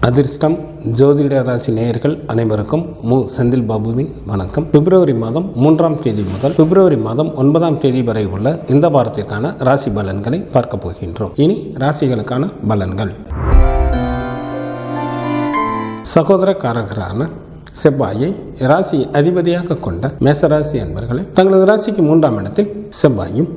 அதிர்ஷ்டம் ஜோதிட ராசி நேயர்கள் அனைவருக்கும் செந்தில் பாபுவின் வணக்கம். பிப்ரவரி மாதம் 3ஆம் தேதி முதல் பிப்ரவரி மாதம் 9ஆம் தேதி வரை உள்ள இந்த வாரத்திற்கான ராசி பலன்களை பார்க்க போகின்றோம். இனி ராசிகளுக்கான பலன்கள். சகோதர காரகரான செவ்வாயை ராசி அதிபதியாக கொண்ட மேசராசி அன்பர்களே, தங்களது ராசிக்கு 3ஆம் இடத்தில் செவ்வாயும்,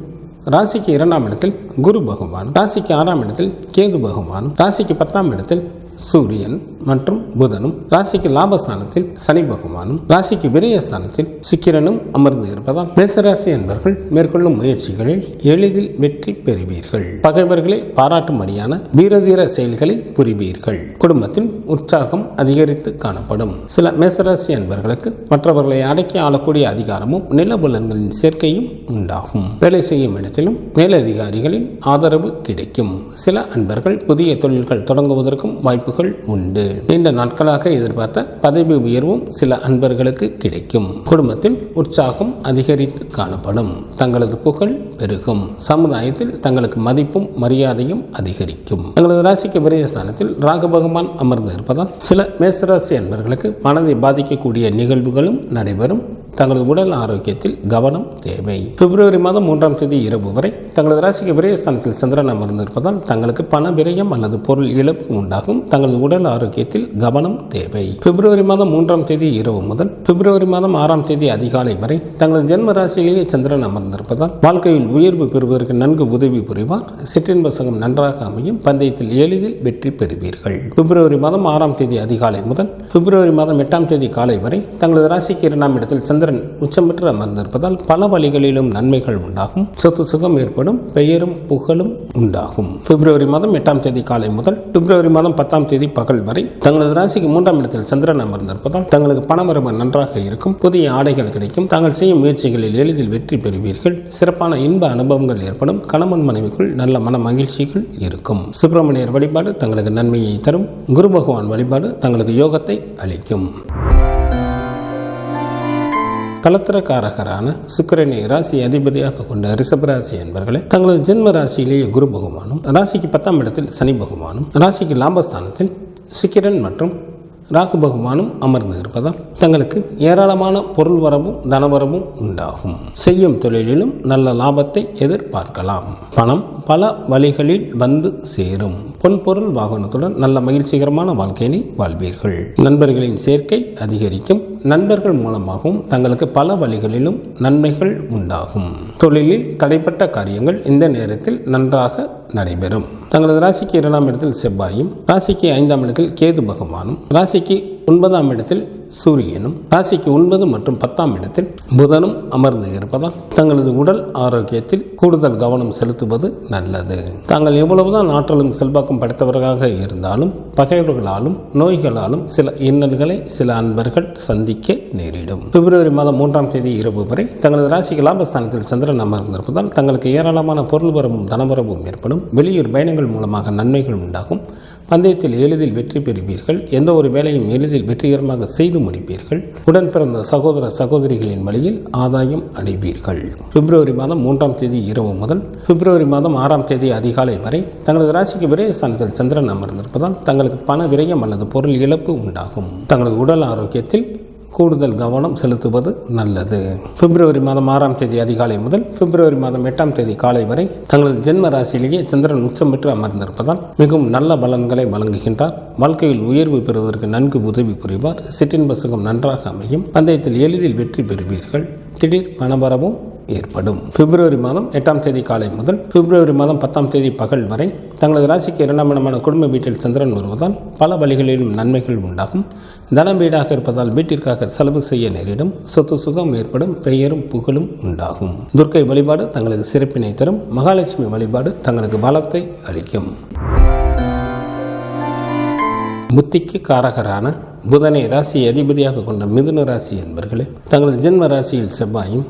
ராசிக்கு 2ஆம் இடத்தில் குரு பகவானும், ராசிக்கு 6ஆம் இடத்தில் கேது பகவானும், ராசிக்கு 10ஆம் இடத்தில் சூரியன் மற்றும் புதனும், ராசிக்கு லாபஸ்தானத்தில் சனி பகவானும், ராசிக்கு விரயஸ்தானத்தில் சுக்கிரனும் அமர்ந்து இருப்பதால் மேசராசி அன்பர்கள் மேற்கொள்ளும் முயற்சிகளில் எளிதில் வெற்றி பெறுவீர்கள். பகைவர்களை பாராட்டும்படியான வீரதீர செயல்களை புரிவீர்கள். குடும்பத்தில் உற்சாகம் அதிகரித்து காணப்படும். சில மேசராசி அன்பர்களுக்கு மற்றவர்களை அடக்கி ஆளக்கூடிய அதிகாரமும் நிலபலன்களின் சேர்க்கையும் உண்டாகும். வேலை செய்யும் இடத்திலும் மேலதிகாரிகளின் ஆதரவு கிடைக்கும். சில அன்பர்கள் புதிய தொழில்கள் தொடங்குவதற்கும் வாய்ப்புகள் உண்டு. நீண்ட நாட்களாக எதிர்பார்த்த பதவி உயர்வும் சில அன்பர்களுக்கு கிடைக்கும். குடும்பத்தில் உற்சாகம் அதிகரித்து காணப்படும். தங்களது புகழ் பெருகும். சமுதாயத்தில் தங்களுக்கு மதிப்பும் மரியாதையும் அதிகரிக்கும். தங்களது ராசிக்கு விரயஸ்தானத்தில் ராகு பகவான் அமர்ந்து இருப்பதால் சில மேசராசி அன்பர்களுக்கு மனதை பாதிக்கக்கூடிய நிகழ்வுகளும் நடைபெறும். தங்களது உடல் ஆரோக்கியத்தில் கவனம் தேவை. பிப்ரவரி மாதம் 3ஆம் தேதி இரவு வரை தங்களது ராசிக்கு விரயஸ்தானத்தில் சந்திரன் அமர்ந்திருப்பதால் தங்களுக்கு பண விரயம் அல்லது பொருள் இழப்பு உண்டாகும். தங்களது உடல் ஆரோக்கியத்தில் கவனம் தேவை. பிப்ரவரி மாதம் 3ஆம் தேதி இரவு முதல் பிப்ரவரி மாதம் 6ஆம் தேதி அதிகாலை வரை தங்களது ஜென்ம ராசியிலேயே சந்திரன் அமர்ந்திருப்பதால் வாழ்க்கையில் உயர்வு பெறுவதற்கு நன்கு உதவி புரிவார். சிற்றின்ப சுகம் நன்றாக அமையும். பந்தயத்தில் எளிதில் வெற்றி பெறுவீர்கள். பிப்ரவரி மாதம் 6ஆம் தேதி அதிகாலை முதல் பிப்ரவரி மாதம் 8ஆம் தேதி காலை வரை தங்களது ராசிக்கு 2ஆம் இடத்தில் சந்திரன் உச்சம் பெற்று அமர்ந்திருப்பதால் பல வழிகளிலும் நன்மைகள் உண்டாகும். சொத்து சுகம் ஏற்படும். பெயரும் புகழும் உண்டாகும். பிப்ரவரி மாதம் 8ஆம் தேதி காலை முதல் பிப்ரவரி மாதம் 10ஆம் தேதி பகல் வரை தங்களது ராசிக்கு 3ஆம் இடத்தில் சந்திரன் அமர்ந்திருப்பதால் தங்களுக்கு பணவரவு நன்றாக இருக்கும். புதிய ஆடைகள் கிடைக்கும். தாங்கள் செய்யும் முயற்சிகளில் எளிதில் வெற்றி பெறுவீர்கள். சிறப்பான இன்ப அனுபவங்கள் ஏற்படும். கணவன் மனைவிக்குள் நல்ல மன மகிழ்ச்சிகள் இருக்கும். சுப்பிரமணியர் வழிபாடு தங்களுக்கு நன்மையை தரும். குரு பகவான் வழிபாடு தங்களுக்கு யோகத்தை அளிக்கும். கலத்திரக்காரகரான சுக்கிரனை ராசி அதிபதியாக கொண்ட ரிஷபராசி என்பவர்களே, தங்களது ஜென்ம ராசியிலேயே குரு பகவானும், ராசிக்கு 10ஆம் இடத்தில் சனி பகவானும், ராசிக்கு லாபஸ்தானத்தில் சுக்கிரன் மற்றும் ராகு பகவானும் அமர்ந்து இருப்பதால் தங்களுக்கு ஏராளமான பொருள் வரவும் தனவரவும் உண்டாகும். செய்யும் தொழிலிலும் நல்ல லாபத்தை எதிர்பார்க்கலாம். பணம் பல வழிகளில் வந்து சேரும். பொன்பொருள் வாகனத்துடன் நல்ல மகிழ்ச்சிகரமான வாழ்க்கையினை வாழ்வீர்கள். நண்பர்களின் சேர்க்கை அதிகரிக்கும். நண்பர்கள் மூலமாகவும் தங்களுக்கு பல வழிகளிலும் நன்மைகள் உண்டாகும். தொழிலில் தடைப்பட்ட காரியங்கள் இந்த நேரத்தில் நன்றாக நடைபெறும். தங்களது ராசிக்கு 2ஆம் இடத்தில் செவ்வாயும், ராசிக்கு 5ஆம் இடத்தில் கேது பகவானும், ராசிக்கு 9ஆம் இடத்தில் சூரியனும், ராசிக்கு 9 மற்றும் 10ஆம் இடத்தில் புதனும் அமர்ந்து இருப்பதால் தங்களது உடல் ஆரோக்கியத்தில் கூடுதல் கவனம் செலுத்துவது நல்லது. தாங்கள் எவ்வளவுதான் ஆற்றலும் செல்வாக்கும் படைத்தவர்களாக இருந்தாலும் பகைவர்களாலும் நோய்களாலும் சில இன்னல்களை சில அன்பர்கள் சந்திக்க நேரிடும். பிப்ரவரி மாதம் 3ஆம் தேதி இரவு வரை தங்களது ராசிக்கு லாபஸ்தானத்தில் சந்திரன் அமர்ந்திருப்பதால் தங்களுக்கு ஏராளமான பொருள் வரவும் தனவரவும் ஏற்படும். வெளியூர் பயணங்கள் மூலமாக நன்மைகள் உண்டாகும். பந்தயத்தில் எளிதில் வெற்றி பெறுவீர்கள். எந்த ஒரு வேலையும் எளிதில் வெற்றிகரமாக செய்து முடிப்பீர்கள். உடன் பிறந்த சகோதர சகோதரிகளின் வழியில் ஆதாயம் அடைவீர்கள். பிப்ரவரி மாதம் 3ஆம் தேதி இரவு முதல் பிப்ரவரி மாதம் 6ஆம் தேதி அதிகாலை வரை தங்களது ராசிக்கு விரயஸ்தானத்தில் சந்திரன் அமர்ந்திருப்பதால் தங்களுக்கு பண விரயம் அல்லது பொருள் இழப்பு உண்டாகும். தங்களது உடல் ஆரோக்கியத்தில் கூடுதல் கவனம் செலுத்துவது நல்லது. பிப்ரவரி மாதம் 6ஆம் தேதி அதிகாலை முதல் பிப்ரவரி மாதம் 8ஆம் தேதி காலை வரை தங்களது ஜென்ம ராசியிலேயே சந்திரன் உச்சம் பெற்று அமர்ந்திருப்பதால் மிகவும் நல்ல பலன்களை வழங்குகின்றார். வாழ்க்கையில் உயர்வு பெறுவதற்கு நன்கு உதவி புரிவார். சிற்றின்ப சுகம் நன்றாக அமையும். பந்தயத்தில் எளிதில் வெற்றி பெறுவீர்கள். திடீர் பணவரவும் ஏற்படும். பிப்ரவரி மாதம் 8ஆம் தேதி காலை முதல் பிப்ரவரி மாதம் 10ஆம் தேதி பகல் வரை தங்களது ராசிக்கு 2ஆம் இடமான குடும்ப வீட்டில் சந்திரன் வருவதால் பல வழிகளிலும் நன்மைகள் உண்டாகும். தனம் வீடாக இருப்பதால் வீட்டிற்காக செலவு செய்ய நேரிடும். சொத்து சுகம் ஏற்படும். பெயரும் புகழும் உண்டாகும். துர்க்கை வழிபாடு தங்களுக்கு சிறப்பினை தரும். மகாலட்சுமி வழிபாடு தங்களுக்கு பலத்தை அளிக்கும். புத்திக்கு காரகரான புதனை ராசி அதிபதியாக கொண்ட மிதுன ராசி என்பவர்களே, தங்களது ஜென்ம ராசியில் செவ்வாயும்,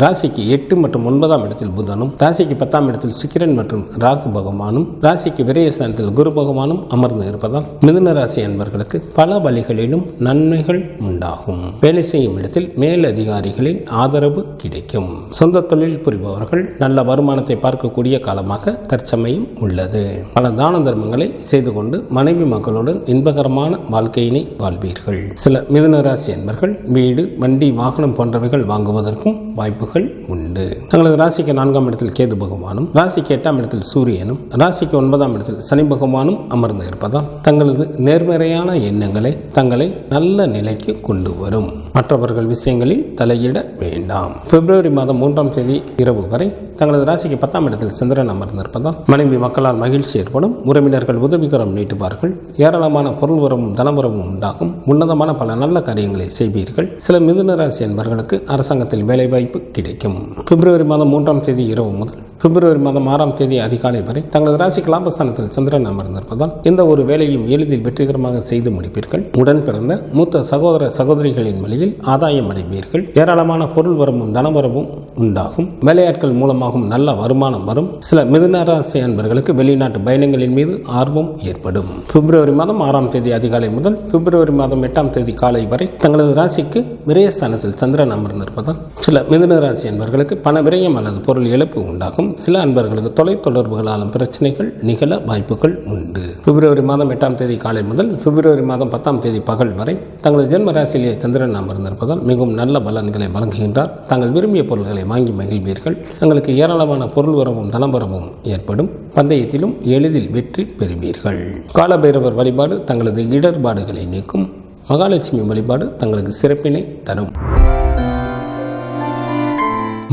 ராசிக்கு 8 மற்றும் 9ஆம் இடத்தில் புதனும், ராசிக்கு 10ஆம் இடத்தில் சுக்கிரன் மற்றும் ராகு பகவானும், ராசிக்கு விரயஸ்தானத்தில் குரு பகவானும் அமர்ந்து இருப்பதால் மிதுன ராசி அன்பர்களுக்கு பல வழிகளிலும் நன்மைகள் உண்டாகும். வேலை செய்யும் இடத்தில் மேல் அதிகாரிகளின் ஆதரவு கிடைக்கும். சொந்த தொழில் புரிபவர்கள் நல்ல வருமானத்தை பார்க்கக்கூடிய காலமாக தற்சமயம் உள்ளது. பல தான தர்மங்களை செய்து கொண்டு மனைவி மக்களுடன் இன்பகரமான வாழ்க்கையினை வாழ்வீர்கள். சில மிதுன ராசி அன்பர்கள் வீடு, வண்டி, வாகனம் போன்றவைகள் வாங்குவதற்கும் வாய்ப்புகள் உண்டு. தங்களது ராசிக்கு 4ஆம் இடத்தில் கேது பகவானும், ராசிக்கு 8ஆம் இடத்தில் சூரியனும், ராசிக்கு 9ஆம் இடத்தில் சனி பகவானும் அமர்ந்து இருப்பதால் தங்களது நேர்மறையான எண்ணங்களை தங்களை நல்ல நிலைக்கு கொண்டு வரும். மற்றவர்கள் விஷயங்களில் தலையிட வேண்டாம். பிப்ரவரி மாதம் 3ஆம் தேதி இரவு வரை தங்களது ராசிக்கு 10ஆம் இடத்தில் சந்திரன் அமர்ந்திருப்பதால் மனைவி மக்களால் மகிழ்ச்சி ஏற்படும். உறவினர்கள் உதவிகரம் நீட்டுவார்கள். ஏராளமான பொருள் வரவும் தனவரவும் உண்டாகும். உன்னதமான பல நல்ல காரியங்களை செய்வீர்கள். சில மிதுன ராசி என்பவர்களுக்கு அரசாங்கத்தில் வேலைவாய்ப்பு கிடைக்கும். பிப்ரவரி மாதம் 3ஆம் தேதி இரவு முதல் பிப்ரவரி மாதம் 6ஆம் தேதி அதிகாலை வரை தங்களது ராசிக்கு லாபஸ்தானத்தில் சந்திரன் அமர்ந்திருப்பதால் எந்த ஒரு வேலையும் எளிதில் வெற்றிகரமாக செய்து முடிப்பீர்கள். உடன் பிறந்த மூத்த சகோதர சகோதரிகளின் வழியில் ஆதாயம் அடைவீர்கள். ஏராளமான பொருள் வரவும் தனவரவும் உண்டாகும். வேலையாட்கள் மூலமாகவும் நல்ல வருமானம் வரும். சில மிதுன ராசி அன்பர்களுக்கு வெளிநாட்டு பயணங்களின் மீது ஆர்வம் ஏற்படும். பிப்ரவரி மாதம் 6ஆம் தேதி அதிகாலை முதல் பிப்ரவரி மாதம் 8ஆம் தேதி காலை வரை தங்களது ராசிக்கு விரயஸ்தானத்தில் சந்திரன் அமர்ந்திருப்பதால் சில மிதுன ராசி அன்பர்களுக்கு பண விரயம் அல்லது பொருள் இழப்பு உண்டாகும். சில அன்பர்களுக்கு தொலைத்தொடர்புகளாலும் பிரச்சனைகள் நிகழ வாய்ப்புகள் உண்டு. பிப்ரவரி மாதம் 8ஆம் தேதி காலை முதல் பிப்ரவரி மாதம் 10ஆம் தேதி பகல் வரை தங்களது ஜென்ம ராசியிலேயே சந்திரன் அமர்ந்திருப்பதால் மிகவும் நல்ல பலன்களை வழங்குகின்றார். தாங்கள் விரும்பிய பொருட்களை வாங்கி மகிழ்வீர்கள். தங்களுக்கு ஏராளமான பொருள் வரவும் தனவரவும் ஏற்படும். பந்தயத்திலும் எளிதில் வெற்றி பெறுவீர்கள். காலபைரவர் வழிபாடு தங்களது இடர்பாடுகளை நீக்கும். மகாலட்சுமி வழிபாடு தங்களுக்கு சிறப்பினை தரும்.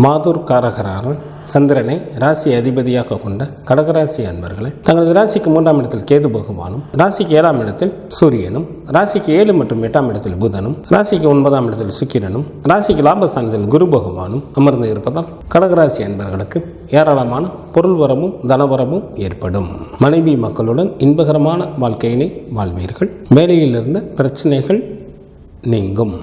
மாதூர் காரகரான சந்திரனை ராசி அதிபதியாக கொண்ட கடகராசி அன்பர்களை தங்களது ராசிக்கு 3ஆம் இடத்தில் கேது பகவானும், ராசிக்கு 7ஆம் இடத்தில் சூரியனும், ராசிக்கு 7 மற்றும் 8ஆம் இடத்தில் புதனும், ராசிக்கு 9ஆம் இடத்தில் சுக்கிரனும், ராசிக்கு லாபஸ்தானத்தில் குரு பகவானும் அமர்ந்து இருப்பதால் கடகராசி அன்பர்களுக்கு ஏராளமான பொருள் வரமும் தனவரமும் ஏற்படும். மனைவி மக்களுடன் இன்பகரமான வாழ்க்கையினை வாழ்வீர்கள். வேலையில் இருந்த பிரச்சனைகள் நீங்கும்.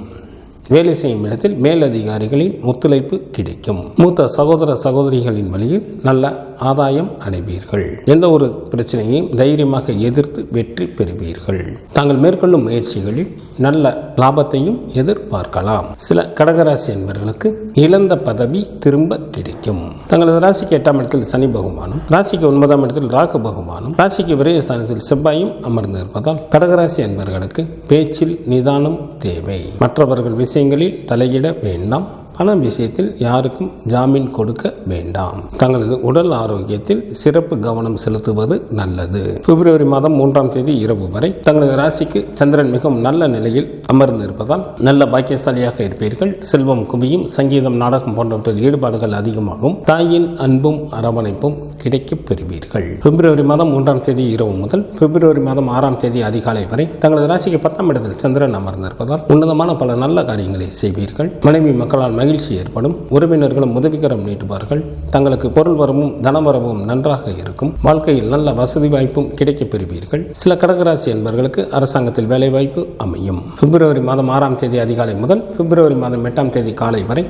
வேலை செய்யும் இடத்தில் மேலதிகாரிகளின் ஒத்துழைப்பு கிடைக்கும். மூத்த சகோதர சகோதரிகளின் வழியில் நல்ல ஆதாயம் அடைவீர்கள். எந்த ஒரு பிரச்சனையையும் தைரியமாக எதிர்த்து வெற்றி பெறுவீர்கள். தாங்கள் மேற்கொள்ளும் முயற்சிகளில் நல்ல லாபத்தையும் எதிர்பார்க்கலாம். சில கடகராசி என்பவர்களுக்கு இழந்த பதவி திரும்ப கிடைக்கும். தங்களது ராசிக்கு 8ஆம் இடத்தில் சனி பகவானும், ராசிக்கு 9ஆம் இடத்தில் ராகு பகவானும், ராசிக்கு விரயஸ்தானத்தில் செவ்வாயும் அமர்ந்து இருப்பதால் கடகராசி என்பவர்களுக்கு பேச்சில் நிதானம் தேவை. மற்றவர்கள் விஷயங்களில் தலையிட வேண்டாம். பண விஷயத்தில் யாருக்கும் ஜாமீன் கொடுக்க வேண்டாம். தங்களது உடல் ஆரோக்கியத்தில் சிறப்பு கவனம் செலுத்துவது நல்லது. பிப்ரவரி மாதம் 3ஆம் தேதி இரவு வரை தங்களது ராசிக்கு சந்திரன் மிகவும் நல்ல நிலையில் அமர்ந்து இருப்பதால் நல்ல பாக்கியசாலியாக இருப்பீர்கள். செல்வம் குவியும். சங்கீதம், நாடகம் போன்றவற்றில் ஈடுபாடுகள் அதிகமாகும். தாயின் அன்பும் அரவணைப்பும் கிடைக்கப் பெறுவீர்கள். பிப்ரவரி மாதம் 3ஆம் தேதி இரவு முதல் பிப்ரவரி மாதம் 6ஆம் தேதி அதிகாலை வரை தங்களது ராசிக்கு 10ஆம் இடத்தில் சந்திரன் அமர்ந்திருப்பதால் உன்னதமான பல நல்ல காரியங்களை செய்வீர்கள். மனைவி மக்களால் மகிழ்ச்சி ஏற்படும். உறவினர்களும் உதவிகரம் நீட்டுவார்கள். தங்களுக்கு பொருள் வரவும் தனவரவும் நன்றாக இருக்கும். வாழ்க்கையில் நல்ல வசதி வாய்ப்பும் கிடைக்கப் பெறுவீர்கள். சில கடகராசி என்பவர்களுக்கு அரசாங்கத்தில் வேலைவாய்ப்பு அமையும். பிப்ரவரி மாதம் 6ஆம் தேதி அதிகாலை முதல் பிப்ரவரி மாதம் 8ஆம் தேதி காலை வரை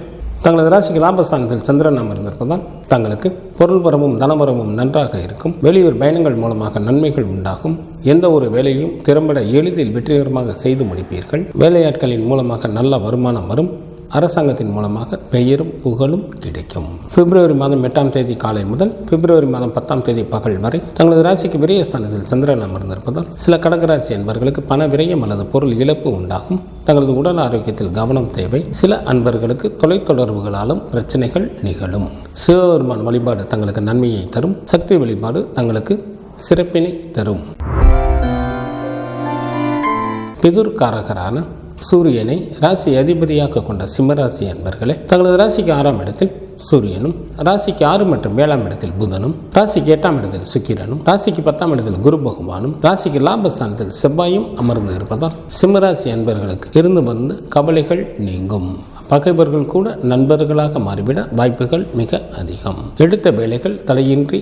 தங்களது ராசிக்கு லாபஸ்தானத்தில் சந்திரன் அமர்ந்திருப்பதால் தங்களுக்கு பொருள் வரவும் தனவரவும் நன்றாக இருக்கும். வெளியூர் பயணங்கள் மூலமாக நன்மைகள் உண்டாகும். எந்த ஒரு வேலையும் திறம்பட எளிதில் வெற்றிகரமாக செய்து முடிப்பீர்கள். வேலையாட்களின் மூலமாக நல்ல வருமானம் வரும். அரசாங்கத்தின் மூலமாக பெயரும் புகழும் கிடைக்கும். பிப்ரவரி மாதம் 8ஆம் தேதி காலை முதல் பிப்ரவரி மாதம் 10ஆம் தேதி பகல் வரை தங்களது ராசிக்கு விரயஸ்தானத்தில் சந்திரன் அமர்ந்திருப்பதால் சில கடகராசி என்பவர்களுக்கு பண விரயம் அல்லது பொருள் இழப்பு உண்டாகும். தங்களது உடல் ஆரோக்கியத்தில் கவனம் தேவை. சில அன்பர்களுக்கு தொலைத்தொடர்புகளாலும் பிரச்சனைகள் நிகழும். சிவபெருமான் வழிபாடு தங்களுக்கு நன்மையை தரும். சக்தி வழிபாடு தங்களுக்கு சிறப்பினை தரும். பிதுர்காரகரான சூரியனை ராசி அதிபதியாக கொண்ட சிம்மராசி அன்பர்களே தங்களது ராசிக்கு 6ஆம் இடத்தில் சூரியனும், ராசிக்கு 6 மற்றும் 7ஆம் இடத்தில் புதனும், ராசிக்கு 8ஆம் இடத்தில் சுக்கிரனும், ராசிக்கு 10ஆம் இடத்தில் குரு பகவானும், ராசிக்கு லாபஸ்தானத்தில் செவ்வாயும் அமர்ந்து இருப்பதால் சிம்மராசி அன்பர்களுக்கு இருந்து வந்த கவலைகள் நீங்கும். பகைவர்கள் கூட நண்பர்களாக மாறிவிட வாய்ப்புகள் மிக அதிகம். எடுத்த வேலைகள் தலையின்றி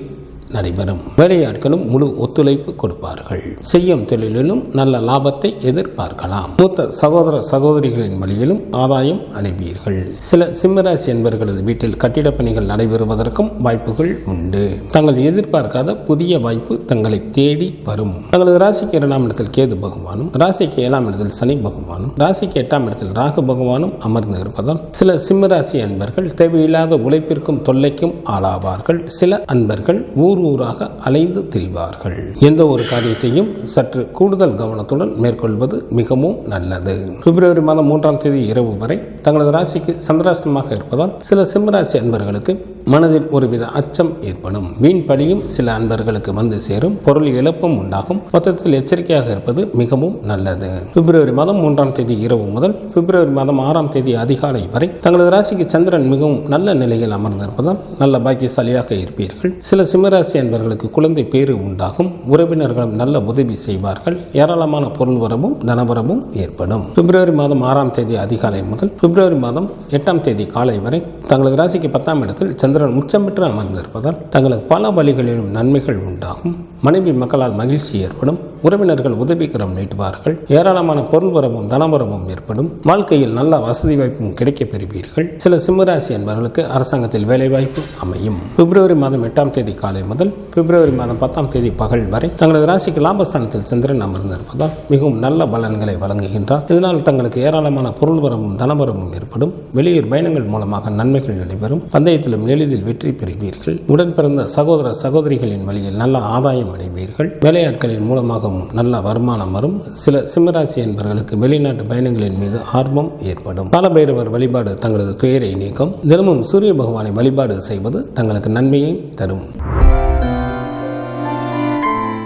நடைபெறும். வேலையாட்களும் முழு ஒத்துழைப்பு கொடுப்பார்கள். செய்யும் தொழிலிலும் நல்ல லாபத்தை எதிர்பார்க்கலாம். மூத்த சகோதர சகோதரிகளின் வழியிலும் ஆதாயம் அடைவீர்கள். சில சிம்மராசி என்பவர்களது வீட்டில் கட்டிடப் பணிகள் நடைபெறுவதற்கும் வாய்ப்புகள் உண்டு. தங்கள் எதிர்பார்க்காத புதிய வாய்ப்பு தங்களை தேடி வரும். தங்களது ராசிக்கு 2ஆம் இடத்தில் கேது பகவானும், ராசிக்கு 7ஆம் இடத்தில் சனி பகவானும், ராசிக்கு 8ஆம் இடத்தில் ராகு பகவானும் அமர்ந்து இருப்பதால் சில சிம்மராசி அன்பர்கள் தேவையில்லாத உழைப்பிற்கும் தொல்லைக்கும் ஆளாவார்கள். சில அன்பர்கள் ஊராக அலைந்து திரிவார்கள். எந்த ஒரு காரியத்தையும் சற்று கூடுதல் கவனத்துடன் மேற்கொள்வது மிகவும் நல்லது. பிப்ரவரி மாதம் 3ஆம் தேதி இரவு வரை தங்களது ராசிக்கு சந்திராஷ்டமமாக இருப்பதால் சில சிம்மராசி அன்பர்களுக்கு மனதில் ஒருவித அச்சம் ஏற்படும். வீண் பழியும் சில அன்பர்களுக்கு வந்து சேரும். பொருள் இழப்பும் உண்டாகும். மொத்தத்தில் எச்சரிக்கையாக இருப்பது மிகவும் நல்லது. பிப்ரவரி மாதம் 3ஆம் தேதி இரவு முதல் பிப்ரவரி மாதம் 6ஆம் தேதி அதிகாலை வரை தங்களது ராசிக்கு சந்திரன் மிகவும் நல்ல நிலையில் அமர்ந்திருப்பதால் நல்ல பாக்கியசாலியாக இருப்பீர்கள். சில சிம்மராசி அன்பர்களுக்கு குழந்தை பேறு உண்டாகும். உறவினர்களும் நல்ல உதவி செய்வார்கள். ஏராளமான பொருள் வரவும் தனவரவும் ஏற்படும். பிப்ரவரி மாதம் 6ஆம் தேதி அதிகாலை முதல் பிப்ரவரி மாதம் 8ஆம் தேதி காலை வரை தங்களது ராசிக்கு 10ஆம் இடத்தில் சந்திரன் உச்சம் பெற்று அமர்ந்திருப்பதால் தங்களுக்கு பல வழிகளிலும் நன்மைகள் உண்டாகும். மனைவி மக்களால் மகிழ்ச்சி ஏற்படும். உறவினர்கள் உதவிகரம் நீட்டுவார்கள். ஏராளமான பொருள் வரவும் தனவரவும் ஏற்படும். வாழ்க்கையில் நல்ல வசதி வாய்ப்பும் கிடைக்கப் பெறுவீர்கள். சில சிம்மராசி என்பவர்களுக்கு அரசாங்கத்தில் வேலைவாய்ப்பு அமையும். பிப்ரவரி மாதம் 8ஆம் தேதி காலை முதல் பிப்ரவரி மாதம் 10ஆம் தேதி பகல் வரை தங்களது ராசிக்கு லாபஸ்தானத்தில் சந்திரன் அமர்ந்திருப்பதால் மிகவும் நல்ல பலன்களை வழங்குகின்றார். இதனால் தங்களுக்கு ஏராளமான பொருள் வரவும் தனவரவும் ஏற்படும். வெளியூர் பயணங்கள் மூலமாக நன்மைகள் நடைபெறும். பந்தயத்திலும் எளிதில் வெற்றி பெறுவீர்கள். உடன் பிறந்த சகோதர சகோதரிகளின் வழியில் நல்ல ஆதாயம் அடைவீர்கள். வேலையாட்களின் மூலமாக நல்ல வருமானம் வரும். சில சிம்மராசி என்பவர்களுக்கு வெளிநாட்டு பயணங்களின் மீது ஆர்வம் ஏற்படும். காலபைரவர் வழிபாடு தங்களது துயரை நீக்கும். தினமும் சூரிய பகவானை வழிபாடு செய்வது தங்களுக்கு நன்மையை தரும்.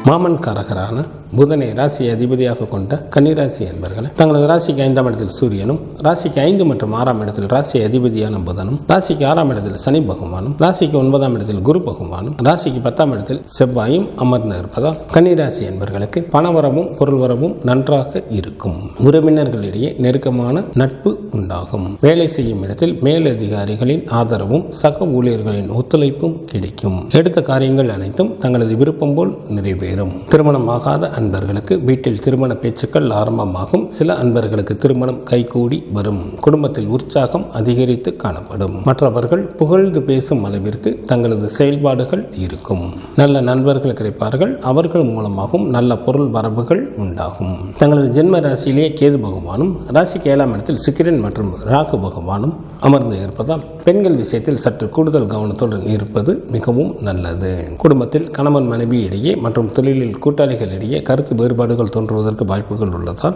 மாமன் காரகரான புதனை ராசி அதிபதியாக கொண்ட கன்னிராசி என்பவர்கள் தங்களது ராசிக்கு 5ஆம் இடத்தில் சூரியனும், ராசிக்கு 5 மற்றும் 6ஆம் இடத்தில் ராசி அதிபதியான புதனும், ராசிக்கு 6ஆம் இடத்தில் சனி பகவானும், ராசிக்கு 9ஆம் இடத்தில் குரு பகவானும், ராசிக்கு 10ஆம் இடத்தில் செவ்வாயும் அமர்ந்து இருப்பதால் கன்னிராசி என்பவர்களுக்கு பணவரவும் பொருள் வரவும் நன்றாக இருக்கும். உறவினர்களிடையே நெருக்கமான நட்பு உண்டாகும். வேலை செய்யும் இடத்தில் மேலதிகாரிகளின் ஆதரவும் சக ஊழியர்களின் ஒத்துழைப்பும் கிடைக்கும். எடுத்த காரியங்கள் அனைத்தும் தங்களது விருப்பம் போல் நிறைவேறும். திருமணமாகாத அன்பர்களுக்கு வீட்டில் திருமண பேச்சுக்கள் ஆரம்பமாகும். சில அன்பர்களுக்கு திருமணம் கைகூடி வரும். குடும்பத்தில் உற்சாகம் அதிகரித்து காணப்படும். மற்றவர்கள் புகழ்ந்து பேசும் அளவிற்கு தங்களது செயல்பாடுகள் இருக்கும். நல்ல நண்பர்கள் கிடைப்பார்கள். அவர்கள் மூலமாகவும் நல்ல பொருள் வரவுகள் உண்டாகும். தங்களது ஜென்ம ராசியிலேயே கேது பகவானும், ராசிக்கு 7ஆம் இடத்தில் சுக்கிரன் மற்றும் ராகு பகவானும் அமர்ந்து இருப்பதால் பெண்கள் விஷயத்தில் சற்று கூடுதல் கவனத்துடன் இருப்பது மிகவும் நல்லது. குடும்பத்தில் கணவன் மனைவி இடையே மற்றும் தொழிலில் கூட்டாளிகளிடையே கருத்து வேறுபாடுகள் தோன்றுவதற்கு வாய்ப்புகள் உள்ளதால்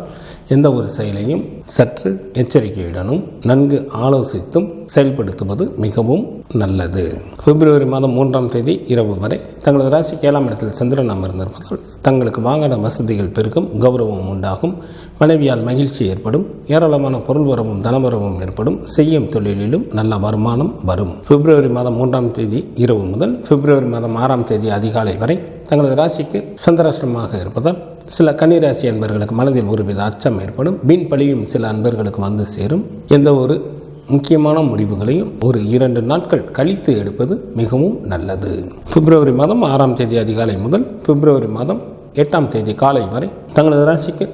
எந்த ஒரு செயலையும் சற்று எச்சரிக்கையுடனும் நன்கு ஆலோசித்தும் செயல்படுத்துவது மிகவும் நல்லது. பிப்ரவரி மாதம் 3ஆம் தேதி இரவு வரை தங்களது ராசிக்கு 7ஆம் இடத்தில் சந்திரன் அமர்ந்திருப்பதால் தங்களுக்கு வாகன வசதிகள் பெருகும். கௌரவம் உண்டாகும். மனைவியால் மகிழ்ச்சி ஏற்படும். ஏராளமான பொருள் வரவும் தனவரவும் ஏற்படும். செய்யும் தொழிலிலும் நல்ல வருமானம் வரும். பிப்ரவரி மாதம் 3ஆம் தேதி இரவு முதல் பிப்ரவரி மாதம் 6ஆம் தேதி அதிகாலை வரை தங்களது ராசிக்கு சந்திராஷ்டமமாக இருப்பதால் சில கன்னிராசி அன்பர்களுக்கு மனதில் ஒருவித அச்சம் ஏற்படும். வீண் பழியும் சில அன்பர்களுக்கு வந்து சேரும். எந்த ஒரு முக்கியமான முடிவுகளையும் ஒரு 2 நாட்கள் கழித்து எடுப்பது மிகவும் நல்லது. பிப்ரவரி மாதம் 6ஆம் தேதி அதிகாலை முதல் பிப்ரவரி மாதம் 8ஆம் தேதி காலை வரை தங்களது ராசிக்கு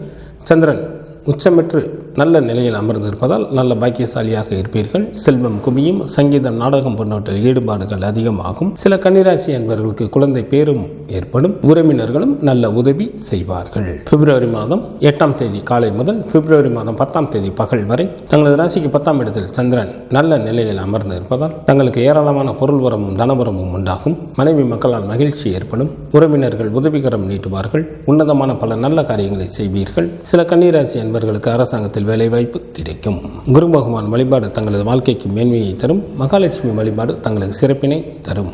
சந்திரன் உச்சமற்று நல்ல நிலையில் அமர்ந்திருப்பதால் நல்ல பாக்கியசாலியாக இருப்பீர்கள். செல்வம் குவியும். சங்கீதம், நாடகம் போன்றவற்றில் ஈடுபாடுகள் அதிகமாகும். சில கன்னிராசி என்பவர்களுக்கு குழந்தை பேரும் ஏற்படும். உறவினர்களும் நல்ல உதவி செய்வார்கள். பிப்ரவரி மாதம் 8ஆம் தேதி காலை முதல் பிப்ரவரி மாதம் 10ஆம் தேதி பகல் வரை தங்களது ராசிக்கு 10ஆம் இடத்தில் சந்திரன் நல்ல நிலையில் அமர்ந்து இருப்பதால் தங்களுக்கு ஏராளமான பொருள் வரமும் தனவரமும் உண்டாகும். மனைவி மக்களால் மகிழ்ச்சி ஏற்படும். உறவினர்கள் உதவிகரம் நீட்டுவார்கள். உன்னதமான பல நல்ல காரியங்களை செய்வீர்கள். சில கன்னிராசி என்பவர்களுக்கு அரசாங்கத்தில் வேலைவாய்ப்பு கிடைக்கும். குரு பகவான் வழிபாடு தங்களது வாழ்க்கைக்கு மேன்மையை தரும். மகாலட்சுமி வழிபாடு தங்களுக்கு சிறப்பினை தரும்.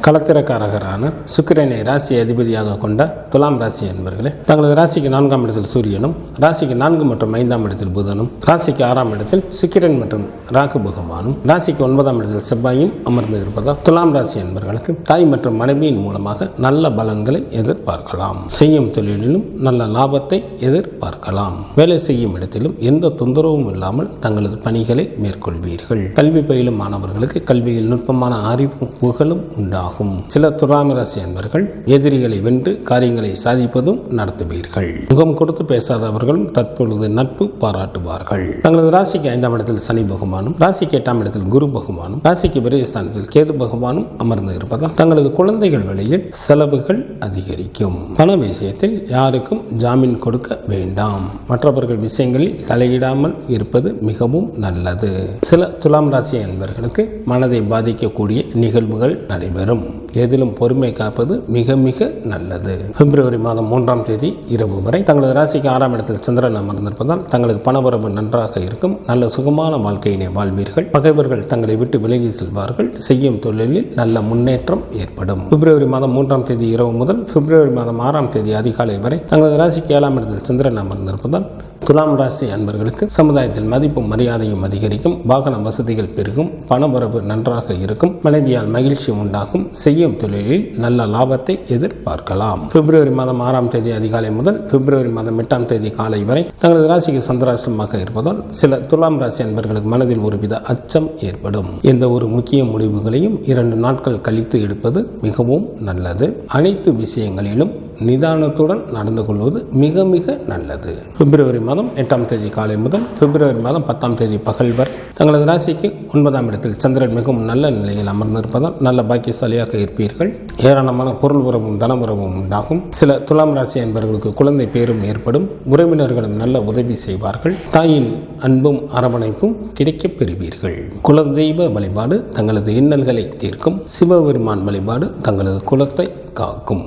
களத்திரக்காரகரான சுக்கிரனை ராசி அதிபதியாக கொண்ட துலாம் ராசி என்பர்களே, தங்களது ராசிக்கு 4ஆம் இடத்தில் சூரியனும், ராசிக்கு 4 மற்றும் 5ஆம் இடத்தில் புதனும், ராசிக்கு 6ஆம் இடத்தில் சுக்கிரன் மற்றும் ராகு பகவானும், ராசிக்கு 9ஆம் இடத்தில் செவ்வாயும் அமர்ந்து இருப்பதால் துலாம் ராசி என்பர்களுக்கு தாய் மற்றும் மனைவியின் மூலமாக நல்ல பலன்களை எதிர்பார்க்கலாம். செய்யும் தொழிலிலும் நல்ல லாபத்தை எதிர்பார்க்கலாம். வேலை செய்யும் இடத்திலும் எந்த தொந்தரவும் இல்லாமல் தங்களது பணிகளை மேற்கொள்வீர்கள். கல்வி பயிலும் மாணவர்களுக்கு கல்வியில் நுட்பமான அறிவும் புகழும் உண்டாகும். சில துலாம் ராசி என்பர்கள் எதிரிகளை வென்று காரியங்களை சாதிப்பதும் நடத்துவீர்கள். முகம் கொடுத்து பேசாதவர்களும் தற்பொழுது நட்பு பாராட்டுவார்கள். தங்களது ராசிக்கு 5ஆம் இடத்தில் சனி பகவானும், ராசிக்கு 8ஆம் இடத்தில் குரு பகவானும், ராசிக்கு விரயஸ்தானத்தில் கேது பகவானும் அமர்ந்து இருப்பதால் தங்களது குழந்தைகள் வழியில் செலவுகள் அதிகரிக்கும். பண விஷயத்தில் யாருக்கும் ஜாமீன் கொடுக்க வேண்டாம். மற்றவர்கள் விஷயங்களில் தலையிடாமல் இருப்பது மிகவும் நல்லது. சில துலாம் ராசி என்பவர்களுக்கு மனதை பாதிக்கக்கூடிய நிகழ்வுகள் நடைபெறும். எதிலும் பொறுமை காப்பது மிக மிக நல்லது. பிப்ரவரி மாதம் 3ஆம் தேதி இரவு வரை தங்களது ராசிக்கு 6ஆம் இடத்தில் சந்திரன் அமர்ந்திருப்பதால் தங்களுக்கு பணவரவு நன்றாக இருக்கும். நல்ல சுகமான வாழ்க்கையினை வாழ்வீர்கள். பகைவர்கள் தங்களை விட்டு விலகி செல்வார்கள். செய்யும் தொழிலில் நல்ல முன்னேற்றம் ஏற்படும். பிப்ரவரி மாதம் 3ஆம் தேதி இரவு முதல் பிப்ரவரி மாதம் 6ஆம் தேதி அதிகாலை வரை தங்களது ராசிக்கு 7ஆம் இடத்தில் சந்திரன் அமர்ந்திருப்பதால் துலாம் ராசி அன்பர்களுக்கு சமுதாயத்தில் மதிப்பும் மரியாதையும் அதிகரிக்கும். வாகன வசதிகள் பெருகும். பணவரவு நன்றாக இருக்கும். மனைவியால் மகிழ்ச்சி உண்டாகும். செய்யும் தொழிலில் நல்ல லாபத்தை எதிர்பார்க்கலாம். பிப்ரவரி மாதம் 6ஆம் தேதி அதிகாலை முதல் பிப்ரவரி மாதம் 8ஆம் தேதி காலை வரை தங்களது ராசிக்கு சந்திராஷ்டமமாக இருப்பதால் சில துலாம் ராசி அன்பர்களுக்கு மனதில் ஒருவித அச்சம் ஏற்படும். எந்த ஒரு முக்கிய முடிவுகளையும் 2 நாட்கள் கழித்து எடுப்பது மிகவும் நல்லது. அனைத்து விஷயங்களிலும் நிதானத்துடன் நடந்து கொள்வது மிக மிக நல்லது. பிப்ரவரி மாதம் 8ஆம் தேதி காலை முதல் பிப்ரவரி மாதம் 10ஆம் தேதி பகல் வரை தங்களது ராசிக்கு 9ஆம் இடத்தில் சந்திரன் மிகவும் நல்ல நிலையில் அமர்ந்திருப்பதால் நல்ல பாக்கியசாலியாக இருப்பீர்கள். ஏராளமான பொருள் உறவும் தனமுறவும் உண்டாகும். சில துலாம் ராசி என்பவர்களுக்கு குழந்தை பேரும் ஏற்படும். உறவினர்களும் நல்ல உதவி செய்வார்கள். தாயின் அன்பும் அரவணைப்பும் கிடைக்கப் பெறுவீர்கள். குலதெய்வ வழிபாடு தங்களது இன்னல்களை தீர்க்கும். சிவபெருமான் வழிபாடு தங்களது குலத்தை காக்கும்.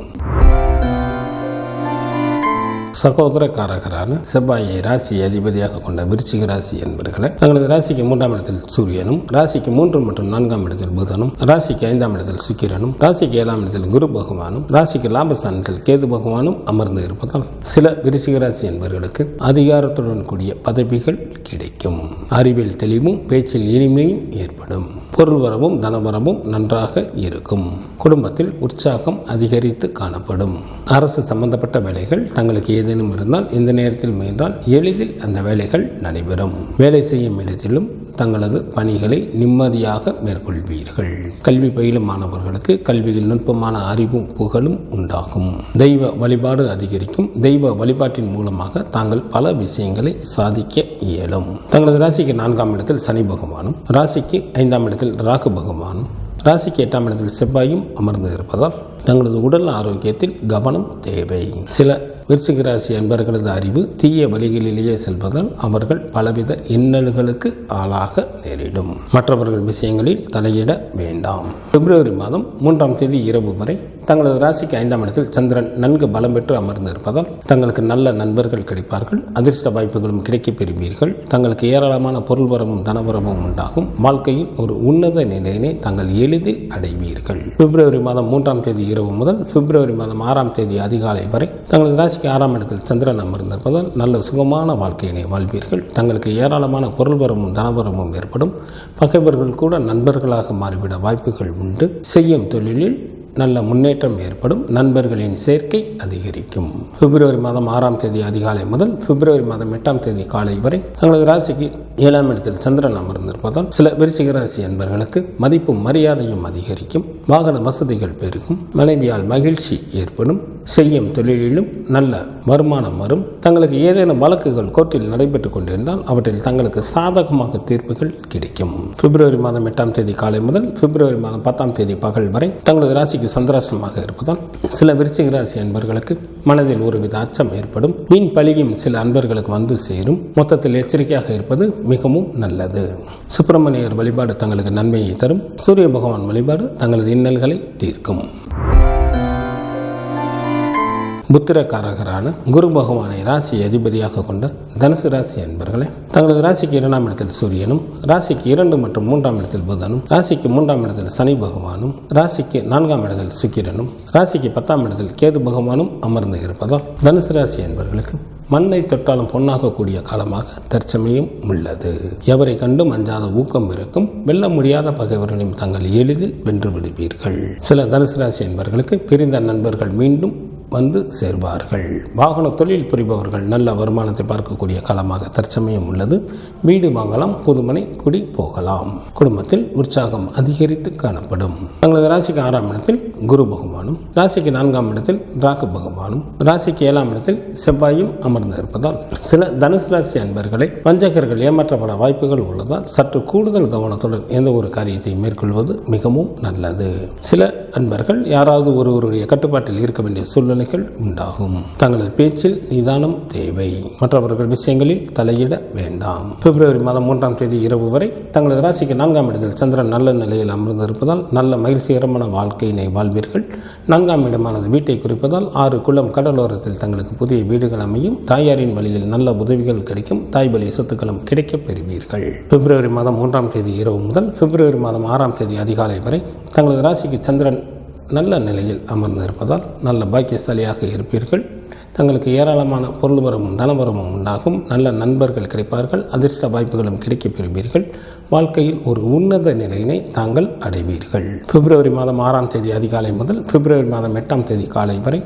சகோதரக்காரகரான செவ்வாயை ராசி அதிபதியாக கொண்ட விருச்சிக ராசி என்பவர்களை தங்களது ராசிக்கு 3ஆம் இடத்தில் சூரியனும், ராசிக்கு 3 மற்றும் 4ஆம் இடத்தில் புதனும், ராசிக்கு 5ஆம் இடத்தில் சுக்கிரனும், ராசிக்கு 7ஆம் இடத்தில் குரு பகவானும், ராசிக்கு லாபஸ்தானத்தில் கேது பகவானும் அமர்ந்து இருப்பதால் சில விருச்சிக ராசி என்பவர்களுக்கு அதிகாரத்துடன் கூடிய பதவிகள் கிடைக்கும். அறிவில் தெளிவும் பேச்சில் இனிமையும் ஏற்படும். பொருள் வரவும் தனவரவும் நன்றாக இருக்கும். குடும்பத்தில் உற்சாகம் அதிகரித்து காணப்படும். அரசு சம்பந்தப்பட்ட வேலைகள் தங்களுக்கு ஏதேனும் இருந்தால் இந்த நேரத்தில் முயன்றால் எளிதில் அந்த வேலைகள் நடைபெறும். வேலை செய்யும் இடத்திலும் தங்களது பணிகளை நிம்மதியாக மேற்கொள்வீர்கள். கல்வி பயிலும் மாணவர்களுக்கு கல்வியில் நுட்பமான அறிவும் புகழும் உண்டாகும். தெய்வ வழிபாடு அதிகரிக்கும். தெய்வ வழிபாட்டின் மூலமாக தாங்கள் பல விஷயங்களை சாதிக்க இயலும். தங்களது ராசிக்கு 4ஆம் இடத்தில் சனி பகவானும், ராசிக்கு 5ஆம் இடத்தில் ராகு பகவானும், ராசிக்கு 8ஆம் இடத்தில் செவ்வாயும் அமர்ந்து இருப்பதால் தங்களது உடல் ஆரோக்கியத்தில் கவனம் தேவை. சில விருச்சிக ராசி அன்பர்களது அறிவு தீய வழிகளிலேயே செல்வதால் அவர்கள் பலவித இன்னல்களுக்கு ஆளாக நேரிடும். மற்றவர்கள் விஷயங்களில் தலையிட வேண்டாம். பிப்ரவரி மாதம் 3ஆம் தேதி இரவு வரை தங்களது ராசிக்கு 5ஆம் இடத்தில் சந்திரன் நன்கு பலம் பெற்று அமர்ந்து இருப்பதால் தங்களுக்கு நல்ல நண்பர்கள் கிடைப்பார்கள். அதிர்ஷ்ட வாய்ப்புகளும் கிடைக்கப் பெறுவீர்கள். தங்களுக்கு ஏராளமான பொருள் வரவும் தனவரவும் உண்டாகும். வாழ்க்கையில் ஒரு உன்னத நிலையினை தாங்கள் எளிதில் அடைவீர்கள். பிப்ரவரி மாதம் 3ஆம் தேதி இரவு முதல் பிப்ரவரி மாதம் 6ஆம் தேதி அதிகாலை வரை தங்களது ராசிக்கு 6ஆம் இடத்தில் சந்திரன் அமர்ந்திருப்பதால் நல்ல சுகமான வாழ்க்கையினை வாழ்வீர்கள். தங்களுக்கு ஏராளமான பொருள் வரவும் தனவரவும் ஏற்படும். பகைவர்கள் கூட நண்பர்களாக மாறிவிட வாய்ப்புகள் உண்டு. செய்யும் தொழிலில் நல்ல முன்னேற்றம் ஏற்படும். நண்பர்களின் சேர்க்கை அதிகரிக்கும். பிப்ரவரி மாதம் 6ஆம் தேதி அதிகாலை முதல் பிப்ரவரி மாதம் 8ஆம் தேதி காலை வரை தங்களது ராசிக்கு 7ஆம் இடத்தில் சந்திரன் அமர்ந்திருப்பதால் சில விருச்சிக ராசி என்பவர்களுக்கு மதிப்பும் மரியாதையும் அதிகரிக்கும். வாகன வசதிகள் பெருகும். மனைவியால் மகிழ்ச்சி ஏற்படும். செய்யும் தொழிலிலும் நல்ல வருமானம் வரும். தங்களுக்கு ஏதேனும் வழக்குகள் கோர்ட்டில் நடைபெற்றுக் கொண்டிருந்தால் அவற்றில் தங்களுக்கு சாதகமாக தீர்ப்புகள் கிடைக்கும். பிப்ரவரி மாதம் 8ஆம் தேதி காலை முதல் பிப்ரவரி மாதம் 10ஆம் தேதி பகல் வரை தங்களது ராசிக்கு சந்திராஷ்டமமாக இருப்பதால் சில விருச்சிக ராசி அன்பர்களுக்கு மனதில் ஒருவித அச்சம் ஏற்படும். வீண் பழியும் சில அன்பர்களுக்கு வந்து சேரும். மொத்தத்தில் எச்சரிக்கையாக இருப்பது மிகவும் நல்லது. சுப்பிரமணியர் வழிபாடு தங்களுக்கு நன்மையை தரும். சூரிய பகவான் வழிபாடு தங்களது இன்னல்களை தீர்க்கும். புத்திரக்காரகரான குரு பகவானை ராசி அதிபதியாக கொண்ட தனுசு ராசி என்பர்களே, தங்களது ராசிக்கு 2ஆம் இடத்தில் சூரியனும், ராசிக்கு 2 மற்றும் 3ஆம் இடத்தில் புதனும், ராசிக்கு 3ஆம் இடத்தில் சனி பகவானும், ராசிக்கு 4ஆம் இடத்தில் சுக்கிரனும், ராசிக்கு 10ஆம் இடத்தில் கேது பகவானும் அமர்ந்து இருப்பதால் தனுசு ராசி என்பவர்களுக்கு மண்ணை தொட்டாலும் பொன்னாகக்கூடிய காலமாக தற்சமயம் உள்ளது. எவரை கண்டும் அஞ்சாத ஊக்கம் இருக்கும். வெல்ல முடியாத பகைவர்களையும் தாங்கள் எளிதில் வென்று விடுவீர்கள். சில தனுசு ராசி என்பவர்களுக்கு பிரிந்த நண்பர்கள் மீண்டும் வந்து சேர்வார்கள். வாகன தொழில் புரிபவர்கள் நல்ல வருமானத்தை பார்க்கக்கூடிய காலமாக தற்சமயம் உள்ளது. வீடு வாங்கலாம், புதுமனை குடி போகலாம். குடும்பத்தில் உற்சாகம் அதிகரித்து காணப்படும். தங்களது ராசிக்கு 6ஆம் இடத்தில் குரு பகவானும், ராசிக்கு 4ஆம் இடத்தில் ராகு பகவானும், ராசிக்கு 7ஆம் இடத்தில் செவ்வாயும் அமர்ந்து இருப்பதால் சில தனுசு ராசி அன்பர்களை வஞ்சகர்கள் ஏமாற்றப்பட வாய்ப்புகள் உள்ளதால் சற்று கூடுதல் கவனத்துடன் எந்த ஒரு காரியத்தை மேற்கொள்வது மிகவும் நல்லது. சில அன்பர்கள் யாராவது ஒருவருடைய கட்டுப்பாட்டில் இருக்க வேண்டிய சூழ்நிலைகள் உண்டாகும். தங்களது பேச்சில் நிதானம் தேவை. மற்றவர்கள் விஷயங்களில் தலையிட வேண்டாம். பிப்ரவரி மாதம் 3ஆம் தேதி இரவு வரை தங்களது ராசிக்கு 4ஆம் இடத்தில் சந்திரன் நல்ல நிலையில் அமர்ந்திருப்பதால் நல்ல மகிழ்ச்சிகரமான வாழ்க்கையினை வாழ்வீர்கள். 4ஆம் இடமானது வீட்டை குறிப்பதால் 6 குளம் கடலோரத்தில் தங்களுக்கு புதிய வீடுகள் அமையும். தாயாரின் வழியில் நல்ல உதவிகள் கிடைக்கும். தாய்வழி சொத்துக்களும் கிடைக்கப் பெறுவீர்கள். பிப்ரவரி மாதம் 3ஆம் தேதி இரவு முதல் பிப்ரவரி மாதம் 6ஆம் தேதி அதிகாலை வரை தங்களது ராசிக்கு சந்திரன் நல்ல நிலையில் அமர்ந்து இருப்பதால் நல்ல பாக்கியசாலியாக இருப்பீர்கள். தங்களுக்கு ஏராளமான பொருள்வரமும் தனவரமும் உண்டாகும். நல்ல நண்பர்கள் கிடைப்பார்கள். அதிர்ஷ்ட வாய்ப்புகளும் கிடைக்கப் பெறுவீர்கள். வாழ்க்கையில் ஒரு உன்னத நிலையினை தாங்கள் அடைவீர்கள். பிப்ரவரி மாதம் 6ஆம் தேதி அதிகாலை முதல் பிப்ரவரி மாதம் 8ஆம் தேதி காலை வரை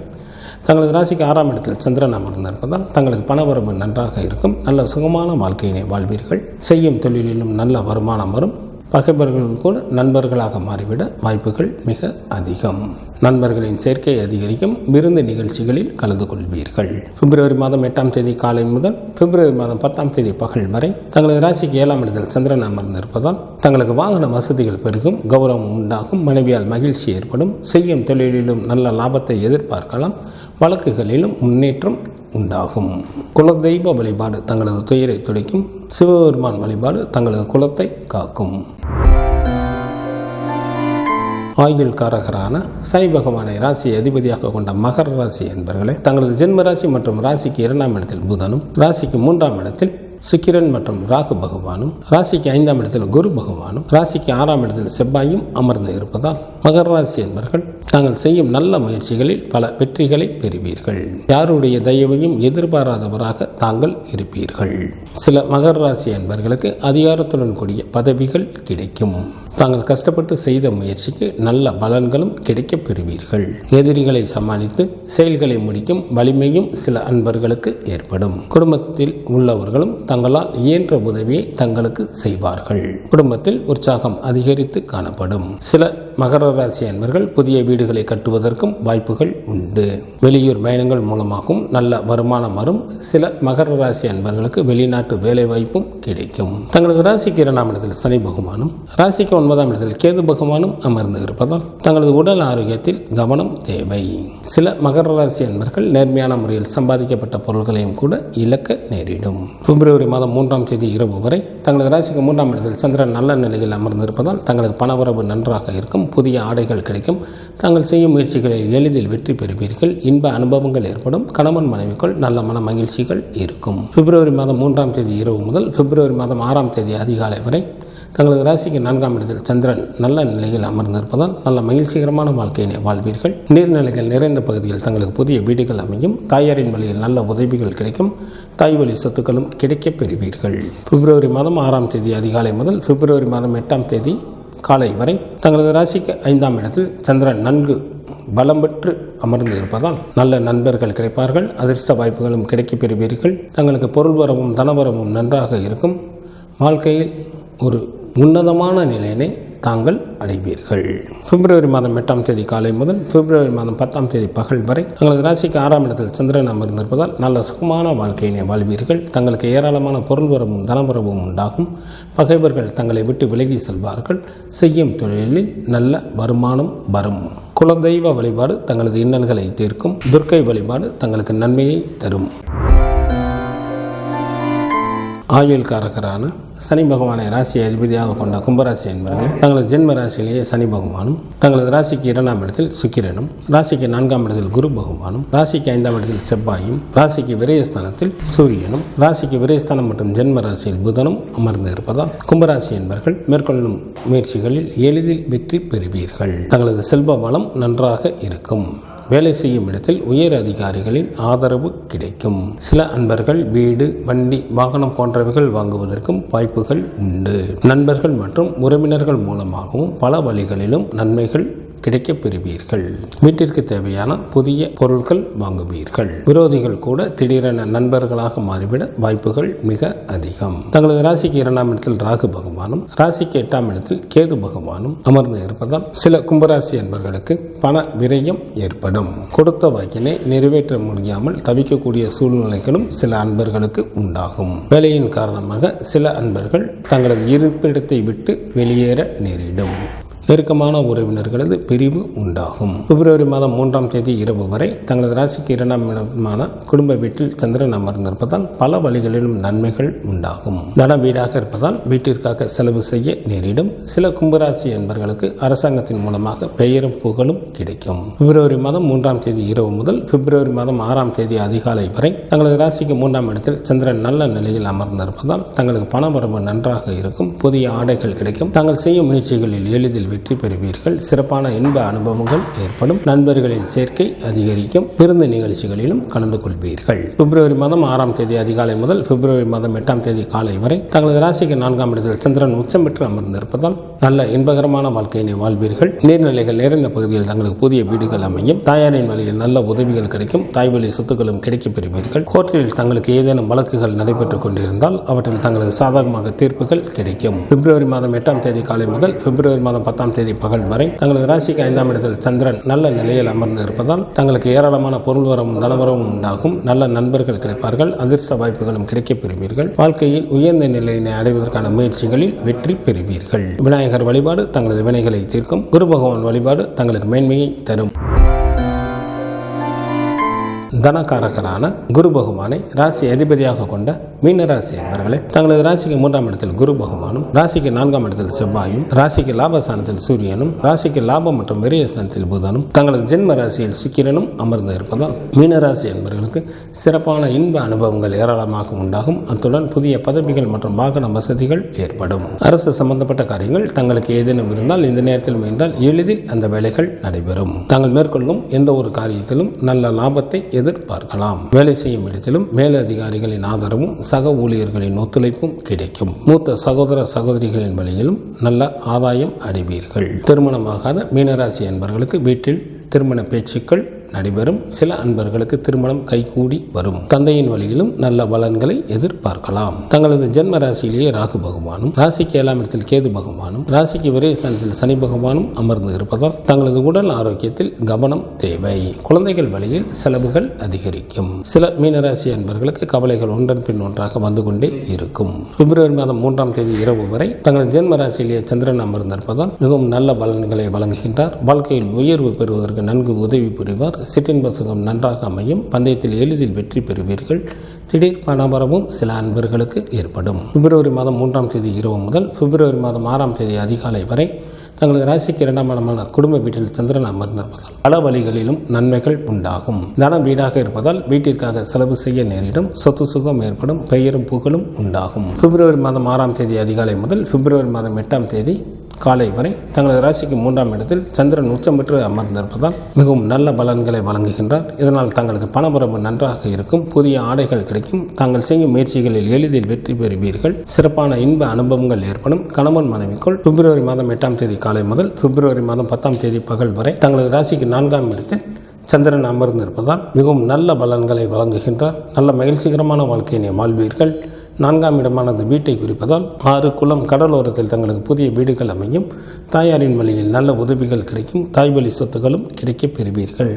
தங்களது ராசிக்கு 6ஆம் இடத்தில் சந்திரன் அமர்ந்திருப்பதால் தங்களுக்கு பணவரவு நன்றாக இருக்கும். நல்ல சுகமான வாழ்க்கையினை வாழ்வீர்கள். செய்யும் தொழிலிலும் நல்ல வருமானம் வரும். பகைவர்கள் கூட நண்பர்களாக மாறிவிட வாய்ப்புகள் மிக அதிகம். நண்பர்களின் சேர்க்கை அதிகரிக்கும். விருந்து நிகழ்ச்சிகளில் கலந்து கொள்வீர்கள். பிப்ரவரி மாதம் 8ஆம் தேதி காலை முதல் பிப்ரவரி மாதம் 10ஆம் தேதி பகல் வரை தங்களது ராசிக்கு 7ஆம் இடத்தில் சந்திரன் அமர்ந்திருப்பதால் தங்களுக்கு வாகன வசதிகள் பெருகும். கௌரவம் உண்டாகும். மனைவியால் மகிழ்ச்சி ஏற்படும். செய்யும் தொழிலிலும் நல்ல லாபத்தை எதிர்பார்க்கலாம். வழக்குகளிலும் முன்னேற்றம் உண்டாகும். குலதெய்வ வழிபாடு தங்களது துயரை துடைக்கும். சிவபெருமான் வழிபாடு தங்களது குலத்தை காக்கும். ஆயுள் காரகரான சனி பகவானை ராசி அதிபதியாக கொண்ட மகர ராசி என்பவர்களே, தங்களது ஜென்ம ராசி மற்றும் ராசிக்கு 2ஆம் இடத்தில் புதனும், ராசிக்கு 3ஆம் இடத்தில் சுக்கிரன் மற்றும் ராகு பகவானும், ராசிக்கு 5ஆம் இடத்தில் குரு பகவானும், ராசிக்கு 6ஆம் இடத்தில் செவ்வாயும் அமர்ந்து இருப்பதால் மகர ராசி என்பவர்கள் தாங்கள் செய்யும் நல்ல முயற்சிகளில் பல வெற்றிகளை பெறுவீர்கள். யாருடைய தயவையும் எதிர்பாராதவராக தாங்கள் இருப்பீர்கள். சில மகர ராசி என்பவர்களுக்கு அதிகாரத்துடன் கூடிய பதவிகள் கிடைக்கும். தாங்கள் கஷ்டப்பட்டு செய்த முயற்சிக்கு நல்ல பலன்களும் கிடைக்கப் பெறுவீர்கள். எதிரிகளை சமாளித்து செயல்களை முடிக்கும் வலிமையும் சில அன்பர்களுக்கு ஏற்படும். குடும்பத்தில் உள்ளவர்களும் தங்களால் இயன்ற உதவியை தங்களுக்கு செய்வார்கள். குடும்பத்தில் உற்சாகம் அதிகரித்து காணப்படும். சில மகர ராசி அன்பர்கள் புதிய வீடுகளை கட்டுவதற்கும் வாய்ப்புகள் உண்டு. வெளியூர் பயணங்கள் மூலமாகவும் நல்ல வருமானம் வரும். சில மகர ராசி அன்பர்களுக்கு வெளிநாட்டு வேலை வாய்ப்பும் கிடைக்கும். தங்களது ராசிக்கு 2ஆம் இடத்தில் சனி பகவானும், ராசிக்கு 9ஆம் இடத்தில் கேது பகவானும் அமர்ந்து இருப்பதால் தங்களது உடல் ஆரோக்கியத்தில் கவனம் தேவை. சில மகர ராசி அன்பர்கள் நேர்மையான முறையில் சம்பாதிக்கப்பட்ட பொருள்களையும் கூட இழக்க நேரிடும். பிப்ரவரி மாதம் 3ஆம் தேதி இரவு வரை தங்களது ராசிக்கு 3ஆம் இடத்தில் சந்திரன் நல்ல நிலையில் அமர்ந்திருப்பதால் தங்களுக்கு பணவரவு நன்றாக இருக்கும். புதிய ஆடைகள் கிடைக்கும். தாங்கள் செய்யும் முயற்சிகளில் எளிதில் வெற்றி பெறுவீர்கள். இன்ப அனுபவங்கள் ஏற்படும். கணவன் மனைவிக்குள் நல்ல மன மகிழ்ச்சிகள் இருக்கும். பிப்ரவரி மாதம் 3ஆம் தேதி இரவு முதல் பிப்ரவரி மாதம் 6ஆம் தேதி அதிகாலை வரை தங்களது ராசிக்கு 4ஆம் இடத்தில் சந்திரன் நல்ல நிலையில் அமர்ந்திருப்பதால் நல்ல மகிழ்ச்சிகரமான வாழ்க்கையினை வாழ்வீர்கள். நீர்நிலைகள் நிறைந்த பகுதியில் தங்களுக்கு புதிய வீடுகள் அமையும். தாயாரின் வழியில் நல்ல உதவிகள் கிடைக்கும். தாய்வழி சொத்துக்களும் கிடைக்கப் பெறுவீர்கள். பிப்ரவரி மாதம் 6ஆம் தேதி அதிகாலை முதல் பிப்ரவரி மாதம் 8ஆம் தேதி காலை வரை தங்களது ராசிக்கு 5ஆம் இடத்தில் சந்திரன் நன்கு பலம் பெற்று அமர்ந்து இருப்பதால் நல்ல நண்பர்கள் கிடைப்பார்கள். அதிர்ஷ்ட வாய்ப்புகளும் கிடைக்கப் பெறுவீர்கள். தங்களுக்கு பொருள் வரவும் தனவரவும் நன்றாக இருக்கும். வாழ்க்கையில் ஒரு உன்னதமான நிலையினை தாங்கள் அடைவீர்கள். பிப்ரவரி மாதம் 8ஆம் தேதி காலை முதல் பிப்ரவரி மாதம் 10ஆம் தேதி பகல் வரை தங்களது ராசிக்கு 6ஆம் இடத்தில் சந்திரன் அமர்ந்திருப்பதால் நல்ல சுகமான வாழ்க்கையினை வாழ்வீர்கள். தங்களுக்கு ஏராளமான பொருள் வரவும் தனவரவும் உண்டாகும். பகைவர்கள் தங்களை விட்டு விலகி செல்வார்கள். செய்யும் தொழிலில் நல்ல வருமானம் வரும். குலதெய்வ வழிபாடு தங்களது இன்னல்களை தீர்க்கும். துர்க்கை வழிபாடு தங்களுக்கு நன்மையை தரும். ஆயுள் காரகரான சனி பகவானை ராசி அதிபதியாக கொண்ட கும்பராசி என்பவர்களே, தங்களது ஜென்ம ராசியிலேயே சனி பகவானும், தங்களது ராசிக்கு 2ஆம் இடத்தில் சுக்கிரனும், ராசிக்கு 4ஆம் இடத்தில் குரு பகவானும், ராசிக்கு 5ஆம் இடத்தில் செவ்வாயும், ராசிக்கு விரயஸ்தானத்தில் சூரியனும், ராசிக்கு விரயஸ்தானம் மற்றும் ஜென்ம ராசியில் புதனும் அமர்ந்து இருப்பதால் கும்பராசி என்பவர்கள் மேற்கொள்ளும் முயற்சிகளில் எளிதில் வெற்றி பெறுவீர்கள். தங்களது செல்வ வளம் நன்றாக இருக்கும். வேலை செய்யும் இடத்தில் உயர் அதிகாரிகளின் ஆதரவு கிடைக்கும். சில அன்பர்கள் வீடு, வண்டி, வாகனம் போன்றவைகள் வாங்குவதற்கும் வாய்ப்புகள் உண்டு. நண்பர்கள் மற்றும் உறவினர்கள் மூலமாகவும் பல வழிகளிலும் நன்மைகள் கிடைக்கப் பெறுவீர்கள். வீட்டிற்கு தேவையான புதிய பொருட்கள் வாங்குவீர்கள். விரோதிகள் கூட திடீரென நண்பர்களாக மாறிவிட வாய்ப்புகள் மிக அதிகம். தங்களது ராசிக்கு 2ஆம் இடத்தில் ராகு பகவானும், ராசிக்கு 8ஆம் இடத்தில் கேது பகவானும் அமர்ந்து இருப்பதால் சில கும்பராசி என்பவர்களுக்கு பண விரயம் ஏற்படும். கொடுத்த வாக்கினை நிறைவேற்ற முடியாமல் தவிக்கக்கூடிய சூழ்நிலைகளும் சில அன்பர்களுக்கு உண்டாகும். வேலையின் காரணமாக சில அன்பர்கள் தங்களது இருப்பிடத்தை விட்டு வெளியேற நேரிடும். நெருக்கமான உறவினர்களது பிரிவு உண்டாகும். பிப்ரவரி மாதம் 3ஆம் தேதி இரவு வரை தங்களது ராசிக்கு 2ஆம் இடமான குடும்ப வீட்டில் சந்திரன் அமர்ந்திருப்பதால் பல வழிகளிலும் நன்மைகள் உண்டாகும். தன வீடாக இருப்பதால் வீட்டிற்காக செலவு செய்ய நேரிடும். சில கும்பராசி என்பவர்களுக்கு அரசாங்கத்தின் மூலமாக பெயரும் புகழும் கிடைக்கும். பிப்ரவரி மாதம் 3ஆம் தேதி இரவு முதல் பிப்ரவரி மாதம் 6ஆம் தேதி அதிகாலை வரை தங்களது ராசிக்கு 3ஆம் இடத்தில் சந்திரன் நல்ல நிலையில் அமர்ந்திருப்பதால் தங்களுக்கு பணவரவு நன்றாக இருக்கும். புதிய ஆடைகள் கிடைக்கும். தாங்கள் செய்யும் முயற்சிகளில் எளிதில் வெற்றி பெறுவீர்கள். சிறப்பான இன்ப அனுபவங்கள் ஏற்படும். நண்பர்களின் சேர்க்கை அதிகரிக்கும். விருந்து நிகழ்ச்சிகளிலும் கலந்து கொள்வீர்கள். பிப்ரவரி மாதம் 6ஆம் தேதி அதிகாலை முதல் பிப்ரவரி மாதம் 8ஆம் தேதி காலை வரை தங்களது ராசிக்கு 4ஆம் இடத்தில் சந்திரன் உச்சம் பெற்று அமர்ந்திருப்பதால் நல்ல இன்பகரமான வாழ்க்கையினை வாழ்வீர்கள். நீர்நிலைகள் நிறைந்த பகுதியில் தங்களுக்கு புதிய வீடுகள் அமையும். தாயாரின் வழியில் நல்ல உதவிகள் கிடைக்கும். தாய்வழி சொத்துக்களும் கிடைக்கப் பெறுவீர்கள். கோர்ட்டில் தங்களுக்கு ஏதேனும் வழக்குகள் நடைபெற்றுக் கொண்டிருந்தால் அவற்றில் தங்களுக்கு சாதகமாக தீர்ப்புகள் கிடைக்கும். பிப்ரவரி மாதம் 8ஆம் தேதி காலை முதல் பிப்ரவரி மாதம் 10ஆம் தேதி பகல் வரை தங்களது ராசிக்கு 5ஆம் இடத்தில் சந்திரன் நல்ல நிலையில் அமர்ந்து இருப்பதால் தங்களுக்கு ஏராளமான பொருள் வரவும் தனவரவும் உண்டாகும். நல்ல நண்பர்கள் கிடைப்பார்கள். அதிர்ஷ்ட வாய்ப்புகளும் கிடைக்கப் பெறுவீர்கள். வாழ்க்கையில் உயர்ந்த நிலையினை அடைவதற்கான முயற்சிகளில் வெற்றி பெறுவீர்கள். விநாயகர் வழிபாடு தங்களது வினைகளை தீர்க்கும். குரு பகவான் வழிபாடு தங்களுக்கு மேன்மையை தரும். தனகாரகரான குரு பகவானை ராசி அதிபதியாக கொண்ட மீனராசி என்பவர்களே, தங்களது ராசிக்கு 3ஆம் இடத்தில் குரு பகவானும், ராசிக்கு 4ஆம் இடத்தில் செவ்வாயும், ராசிக்கு லாபஸ்தானத்தில் சூரியனும், ராசிக்கு லாபம் மற்றும் விரயஸ்தானத்தில் புதனும், தங்களது ஜென்ம ராசியில் சுக்கிரனும் அமர்ந்து இருப்பதால் மீனராசி என்பவர்களுக்கு சிறப்பான இன்ப அனுபவங்கள் ஏராளமாக உண்டாகும். அத்துடன் புதிய பதவிகள் மற்றும் வாகன வசதிகள் ஏற்படும். அரசு சம்பந்தப்பட்ட காரியங்கள் தங்களுக்கு ஏதேனும் இருந்தால் இந்த நேரத்தில் முயன்றால் எளிதில் அந்த வேலைகள் நடைபெறும். தாங்கள் மேற்கொள்ளும் எந்த ஒரு காரியத்திலும் நல்ல லாபத்தை எதிர்பார்க்கலாம். வேலை செய்யும் இடத்திலும் மேலதிகாரிகளின் ஆதரவும் சக ஊழியர்களின் ஒத்துழைப்பும் கிடைக்கும். மூத்த சகோதர சகோதரிகளின் வழியிலும் நல்ல ஆதாயம் அடைவீர்கள். திருமணமாகாத மீனராசி என்பவர்களுக்கு வீட்டில் திருமண பேச்சுக்கள் நடைபெறும். சில அன்பர்களுக்கு திருமணம் கைகூடி வரும். தந்தையின் வழியிலும் நல்ல பலன்களை எதிர்பார்க்கலாம். தங்களது ஜென்ம ராசியிலேயே ராகு பகவானும், ராசிக்கு 7ஆம் இடத்தில் கேது பகவானும், ராசிக்கு விரயஸ்தானத்தில் சனி பகவானும் அமர்ந்து இருப்பதால் தங்களது உடல் ஆரோக்கியத்தில் கவனம் தேவை. குழந்தைகள் வழியில் செலவுகள் அதிகரிக்கும். சில மீனராசி அன்பர்களுக்கு கவலைகள் ஒன்றன் பின் ஒன்றாக வந்து கொண்டே இருக்கும். பிப்ரவரி மாதம் 3ஆம் தேதி இரவு வரை தங்களது ஜென்ம ராசியிலேயே சந்திரன் அமர்ந்திருப்பதால் மிகவும் நல்ல பலன்களை வழங்குகின்றார். வாழ்க்கையில் உயர்வு பெறுவதற்கு நன்கு உதவி புரிவார். சிற்றின்ப சுகம் நன்றாக அமையும். பந்தயத்தில் எளிதில் வெற்றி பெறுவீர்கள். திடீர் பணவரவும் சில அன்பர்களுக்கு ஏற்படும். பிப்ரவரி மாதம் 3ஆம் தேதி இரவு முதல் பிப்ரவரி மாதம் 6ஆம் தேதி அதிகாலை வரை தங்களது ராசிக்கு 2ஆம் இடமான குடும்ப வீட்டில் சந்திரன் அமர்ந்திருப்பதால் பல வழிகளிலும் நன்மைகள் உண்டாகும். தன வீடாக இருப்பதால் வீட்டிற்காக செலவு செய்ய நேரிடும். சொத்து சுகம் ஏற்படும். பெயரும் புகழும் உண்டாகும். பிப்ரவரி மாதம் 6ஆம் தேதி அதிகாலை முதல் பிப்ரவரி மாதம் 8ஆம் தேதி காலை வரை தங்களது ராசிக்கு 3ஆம் இடத்தில் சந்திரன் உச்சம் பெற்று அமர்ந்திருப்பதால் மிகவும் நல்ல பலன்களை வழங்குகின்றார். இதனால் தங்களுக்கு பணவரவு நன்றாக இருக்கும். புதிய ஆடைகள் கிடைக்கும். தாங்கள் செய்யும் முயற்சிகளில் எளிதில் வெற்றி பெறுவீர்கள். சிறப்பான இன்ப அனுபவங்கள் ஏற்படும். கணவன் மனைவிக்குள் பிப்ரவரி மாதம் 8ஆம் தேதி காலை முதல் பிப்ரவரி மாதம் 10ஆம் தேதி பகல் வரை தங்களது ராசிக்கு 4ஆம் இடத்தில் சந்திரன் அமர்ந்திருப்பதால் மிகவும் நல்ல பலன்களை வழங்குகின்றார். நல்ல மகிழ்ச்சிகரமான வாழ்க்கையினை வாழ்வீர்கள். 4ஆம் இடமானது வீட்டை குறிப்பதால் 6 குளம் கடலோரத்தில் தங்களுக்கு புதிய வீடுகள் அமையும். தாயாரின் வழியில் நல்ல உதவிகள் கிடைக்கும். தாய்வழி சொத்துக்களும் கிடைக்கப் பெறுவீர்கள்.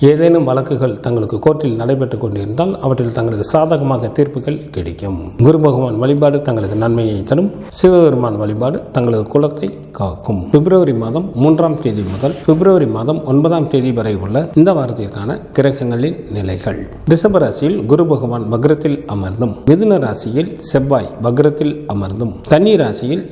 ஏதேனும் வழக்குகள் தங்களுக்கு கோர்ட்டில் நடைபெற்றுக் கொண்டிருந்தால் அவற்றில் தங்களுக்கு சாதகமாக தீர்ப்புகள் கிடைக்கும். குரு பகவான் வழிபாடு தங்களுக்கு நன்மையை தரும். சிவபெருமான் வழிபாடு தங்களது குலத்தை காக்கும். பிப்ரவரி மாதம் 3ஆம் தேதி முதல் பிப்ரவரி மாதம் 9ஆம் தேதி வரை உள்ள இந்த வாரத்திற்கான கிரகங்களின் நிலைகள். ரிஷப ராசியில் குரு பகவான் வக்ரத்தில் அமர்ந்தும், மிதுன ராசியில் ராசியில் செவ்வாய் வக்ரத்தில் அமர்ந்தும், கன்னி ராசியில்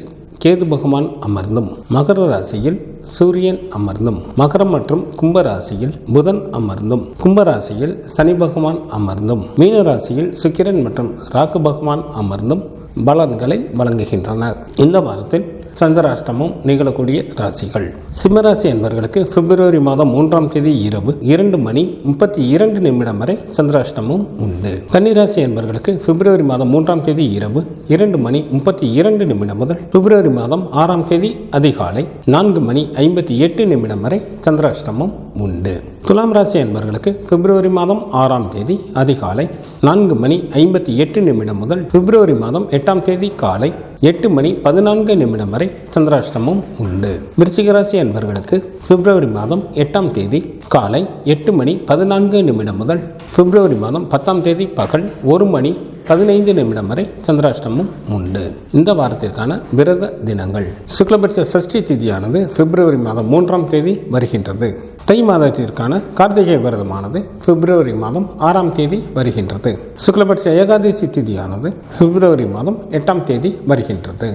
கேது பகவான் அமர்ந்தும், மகர ராசியில் சூரியன் அமர்ந்தும், மகரம் மற்றும் கும்ப ராசியில் புதன் அமர்ந்தும், கும்பராசியில் சனி பகவான் அமர்ந்தும், மீன ராசியில் சுக்கிரன் மற்றும் ராகு பகவான் அமர்ந்தும் பலன்களை வழங்குகின்றனர். இந்த வாரத்தில் சந்திராஷ்டமம் நிகழக்கூடிய ராசிகள். சிம்மராசி என்பவர்களுக்கு பிப்ரவரி மாதம் 3ஆம் தேதி இரவு 2:32 வரை சந்திராஷ்டமம் உண்டு. கன்னிராசி என்பவர்களுக்கு பிப்ரவரி மாதம் 3ஆம் தேதி இரவு 2:32 முதல் பிப்ரவரி மாதம் 6ஆம் தேதி அதிகாலை 4:58 வரை சந்திராஷ்டமம் உண்டு. துலாம் ராசி என்பவர்களுக்கு பிப்ரவரி மாதம் 6ஆம் தேதி அதிகாலை 4:58 முதல் பிப்ரவரி மாதம் 8ஆம் தேதி காலை 8:14 வரை சந்திராஷ்டமம் உண்டு. விருச்சிக ராசி என்பவர்களுக்கு பிப்ரவரி மாதம் 8ஆம் தேதி காலை 8:14 முதல் பிப்ரவரி மாதம் 10ஆம் தேதி பகல் 1:15 வரை சந்திராஷ்டமம் உண்டு. இந்த வாரத்திற்கான விரத தினங்கள். சுக்லபட்ச சஷ்டி திதியானது பிப்ரவரி மாதம் 3ஆம் தேதி வருகின்றது. தை மாதத்திற்கான கார்த்திகை விரதமானது பிப்ரவரி மாதம் 6ஆம் தேதி வருகின்றது. சுக்லபட்ச ஏகாதசி திதியானது பிப்ரவரி மாதம் 8ஆம் தேதி வருகின்றது.